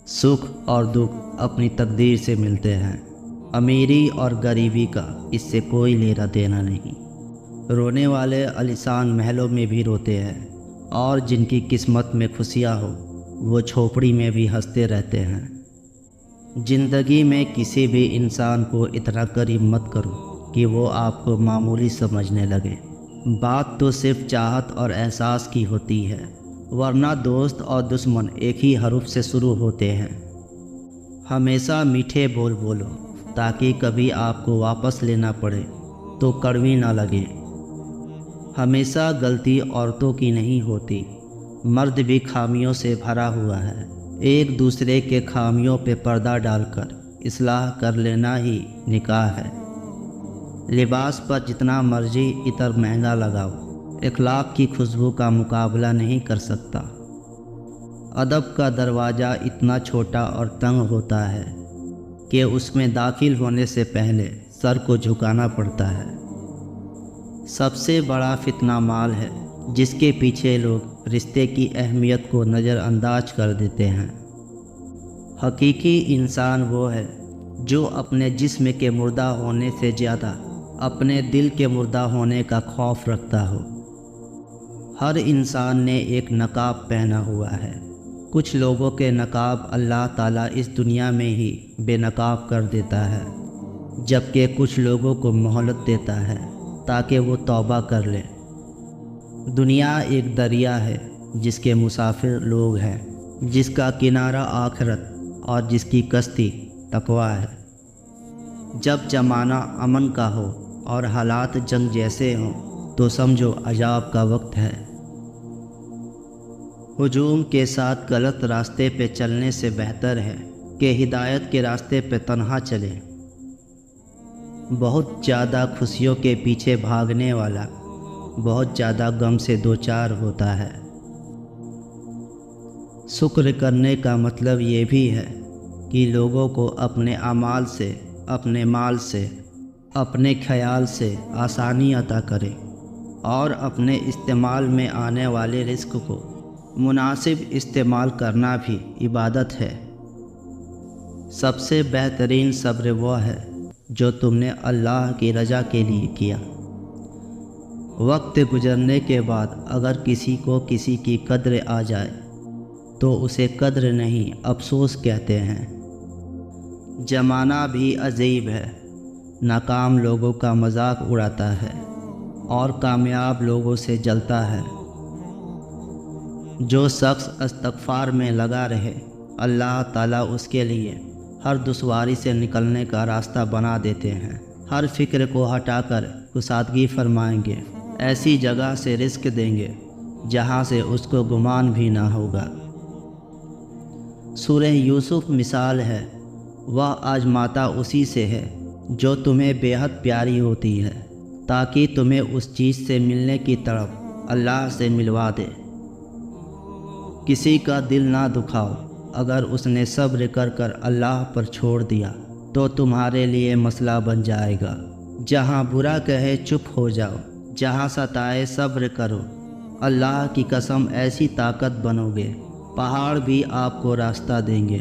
سکھ اور دکھ اپنی تقدیر سے ملتے ہیں۔ امیری اور غریبی کا اس سے کوئی لینا دینا نہیں۔ رونے والے عالیشان محلوں میں بھی روتے ہیں، اور جن کی قسمت میں خوشیاں ہو وہ جھوپڑی میں بھی ہنستے رہتے ہیں۔ زندگی میں کسی بھی انسان کو اتنا قریب مت کرو کہ وہ آپ کو معمولی سمجھنے لگے۔ بات تو صرف چاہت اور احساس کی ہوتی ہے، ورنہ دوست اور دشمن ایک ہی حرف سے شروع ہوتے ہیں۔ ہمیشہ میٹھے بول بولو تاکہ کبھی آپ کو واپس لینا پڑے تو کڑوی نہ لگے۔ ہمیشہ غلطی عورتوں کی نہیں ہوتی، مرد بھی خامیوں سے بھرا ہوا ہے۔ ایک دوسرے کے خامیوں پہ پردہ ڈال کر اصلاح کر لینا ہی نکاح ہے۔ لباس پر جتنا مرضی عطر مہنگا لگاؤ، اخلاق کی خوشبو کا مقابلہ نہیں کر سکتا۔ ادب کا دروازہ اتنا چھوٹا اور تنگ ہوتا ہے کہ اس میں داخل ہونے سے پہلے سر کو جھکانا پڑتا ہے۔ سب سے بڑا فتنہ مال ہے، جس کے پیچھے لوگ رشتے کی اہمیت کو نظر انداز کر دیتے ہیں۔ حقیقی انسان وہ ہے جو اپنے جسم کے مردہ ہونے سے زیادہ اپنے دل کے مردہ ہونے کا خوف رکھتا ہو۔ ہر انسان نے ایک نقاب پہنا ہوا ہے۔ کچھ لوگوں کے نقاب اللہ تعالیٰ اس دنیا میں ہی بے نقاب کر دیتا ہے، جبکہ کچھ لوگوں کو مہلت دیتا ہے تاکہ وہ توبہ کر لیں۔ دنیا ایک دریا ہے جس کے مسافر لوگ ہیں، جس کا کنارہ آخرت اور جس کی کشتی تقویٰ ہے۔ جب زمانہ امن کا ہو اور حالات جنگ جیسے ہوں تو سمجھو عذاب کا وقت ہے۔ ہجوم کے ساتھ غلط راستے پہ چلنے سے بہتر ہے کہ ہدایت کے راستے پہ تنہا چلے۔ بہت زیادہ خوشیوں کے پیچھے بھاگنے والا بہت زیادہ غم سے دوچار ہوتا ہے۔ شکر کرنے کا مطلب یہ بھی ہے کہ لوگوں کو اپنے اعمال سے، اپنے مال سے، اپنے خیال سے آسانی عطا کرے، اور اپنے استعمال میں آنے والے رزق کو مناسب استعمال کرنا بھی عبادت ہے۔ سب سے بہترین صبر وہ ہے جو تم نے اللہ کی رضا کے لیے کیا۔ وقت گزرنے کے بعد اگر کسی کو کسی کی قدر آ جائے تو اسے قدر نہیں افسوس کہتے ہیں۔ زمانہ بھی عجیب ہے، ناکام لوگوں کا مذاق اڑاتا ہے اور کامیاب لوگوں سے جلتا ہے۔ جو شخص استغفار میں لگا رہے، اللہ تعالیٰ اس کے لیے ہر دشواری سے نکلنے کا راستہ بنا دیتے ہیں۔ ہر فکر کو ہٹا کر کشادگی فرمائیں گے، ایسی جگہ سے رزق دیں گے جہاں سے اس کو گمان بھی نہ ہوگا۔ سورہ یوسف مثال ہے، وہ آزماتا اسی سے ہے جو تمہیں بے حد پیاری ہوتی ہے، تاکہ تمہیں اس چیز سے ملنے کی طرف اللہ سے ملوا دے۔ کسی کا دل نہ دکھاؤ، اگر اس نے صبر کر کر اللہ پر چھوڑ دیا تو تمہارے لیے مسئلہ بن جائے گا۔ جہاں برا کہے چپ ہو جاؤ، جہاں ستائے صبر کرو۔ اللہ کی قسم ایسی طاقت بنو گے، پہاڑ بھی آپ کو راستہ دیں گے۔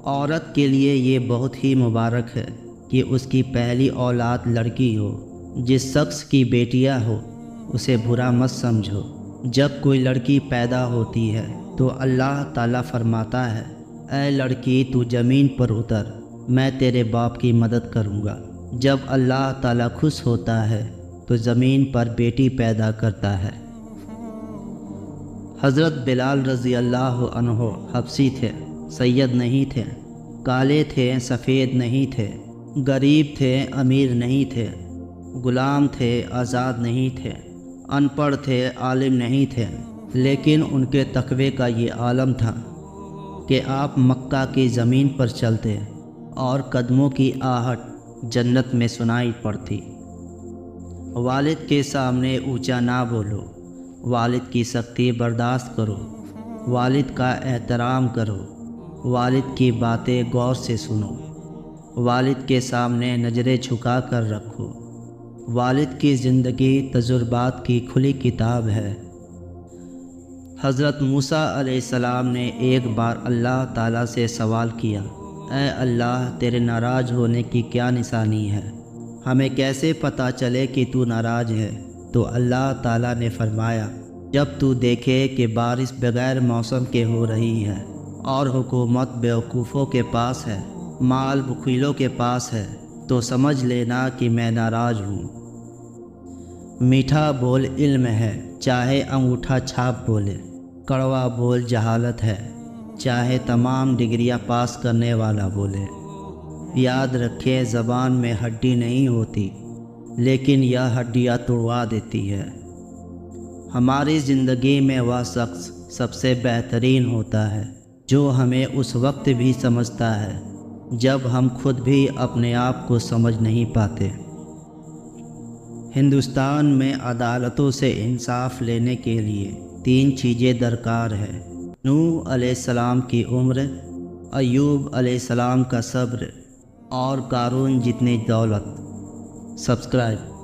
عورت کے لیے یہ بہت ہی مبارک ہے کہ اس کی پہلی اولاد لڑکی ہو۔ جس شخص کی بیٹیاں ہو اسے برا مت سمجھو۔ جب کوئی لڑکی پیدا ہوتی ہے تو اللہ تعالیٰ فرماتا ہے، اے لڑکی تو زمین پر اتر، میں تیرے باپ کی مدد کروں گا۔ جب اللہ تعالیٰ خوش ہوتا ہے تو زمین پر بیٹی پیدا کرتا ہے۔ حضرت بلال رضی اللہ عنہ حبشی تھے، سید نہیں تھے، کالے تھے سفید نہیں تھے، غریب تھے امیر نہیں تھے، غلام تھے آزاد نہیں تھے، ان پڑھ تھے عالم نہیں تھے، لیکن ان کے تقوی کا یہ عالم تھا کہ آپ مکہ کی زمین پر چلتے اور قدموں کی آہٹ جنت میں سنائی پڑتی۔ والد کے سامنے اونچا نہ بولو، والد کی سختی برداشت کرو، والد کا احترام کرو، والد کی باتیں غور سے سنو، والد کے سامنے نظریں جھکا کر رکھو۔ والد کی زندگی تجربات کی کھلی کتاب ہے۔ حضرت موسیٰ علیہ السلام نے ایک بار اللہ تعالیٰ سے سوال کیا، اے اللہ، تیرے ناراض ہونے کی کیا نشانی ہے؟ ہمیں کیسے پتہ چلے کہ تو ناراض ہے؟ تو اللہ تعالیٰ نے فرمایا، جب تو دیکھے کہ بارش بغیر موسم کے ہو رہی ہے اور حکومت بیوقوفوں کے پاس ہے، مال بخیلوں کے پاس ہے، تو سمجھ لینا کہ میں ناراض ہوں۔ میٹھا بول علم ہے، چاہے انگوٹھا چھاپ بولے، کڑوا بول جہالت ہے، چاہے تمام ڈگریاں پاس کرنے والا بولے۔ یاد رکھیں، زبان میں ہڈی نہیں ہوتی، لیکن یہ ہڈیاں توڑوا دیتی ہے۔ ہماری زندگی میں وہ شخص سب سے بہترین ہوتا ہے جو ہمیں اس وقت بھی سمجھتا ہے جب ہم خود بھی اپنے آپ کو سمجھ نہیں پاتے۔ ہندوستان میں عدالتوں سے انصاف لینے کے لیے 3 چیزیں درکار ہے: نوح علیہ السلام کی عمر، ایوب علیہ السلام کا صبر، اور قارون جتنی دولت۔ سبسکرائب۔